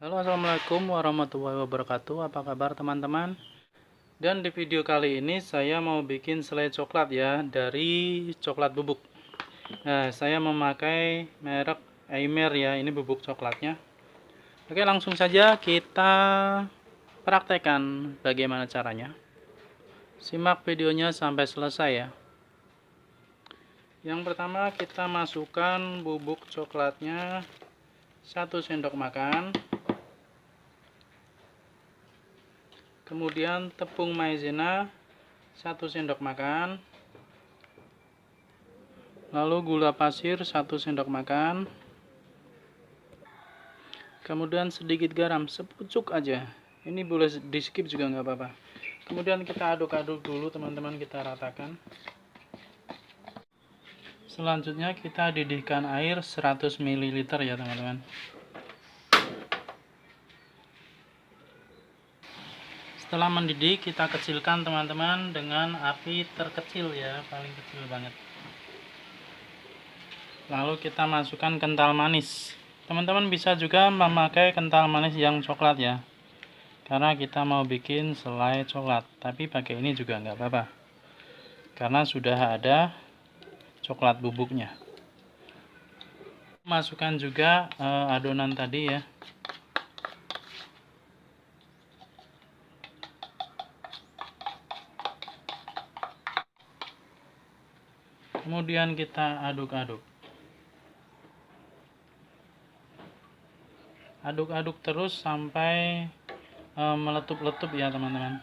Halo, assalamualaikum warahmatullahi wabarakatuh. Apa kabar teman-teman? Dan di video kali ini saya mau bikin selai coklat ya, dari coklat bubuk. Nah, saya memakai merek Eimer ya, ini bubuk coklatnya. Oke, langsung saja kita praktekkan bagaimana caranya. Simak videonya sampai selesai ya. Yang pertama kita masukkan bubuk coklatnya 1 sendok makan. Kemudian tepung maizena 1 sendok makan. Lalu gula pasir 1 sendok makan. Kemudian sedikit garam, sepucuk aja. Ini boleh di skip juga nggak apa-apa. Kemudian kita aduk-aduk dulu teman-teman, kita ratakan. Selanjutnya kita didihkan air 100 ml ya teman-teman. Setelah mendidih kita kecilkan teman-teman dengan api terkecil ya, paling kecil banget. Lalu kita masukkan kental manis. Teman-teman bisa juga memakai kental manis yang coklat ya, karena kita mau bikin selai coklat. Tapi pakai ini juga nggak apa-apa, karena sudah ada coklat bubuknya. Masukkan juga adonan tadi ya. Kemudian kita aduk-aduk. Aduk-aduk terus sampai meletup-letup ya teman-teman.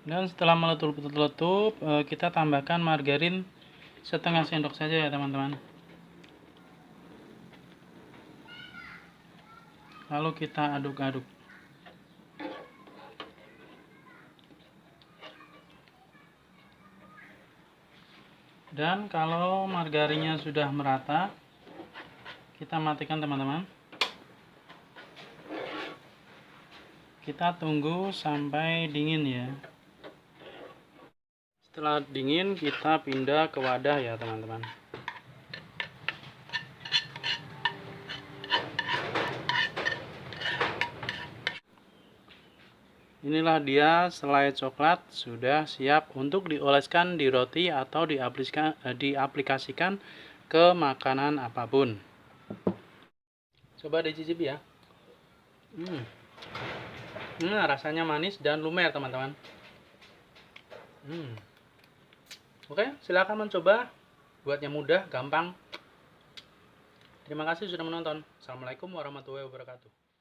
Dan setelah meletup-letup, kita tambahkan margarin setengah sendok saja ya teman-teman. Lalu kita aduk-aduk. Dan kalau margarinnya sudah merata, kita matikan teman-teman. Kita tunggu sampai dingin ya. Setelah dingin kita pindah ke wadah ya teman-teman. Inilah dia selai coklat sudah siap untuk dioleskan di roti atau diaplikasikan ke makanan apapun. Coba dicicipi ya. Rasanya manis dan lumer teman-teman. Oke, silakan mencoba. Buatnya mudah, gampang. Terima kasih sudah menonton. Assalamualaikum warahmatullahi wabarakatuh.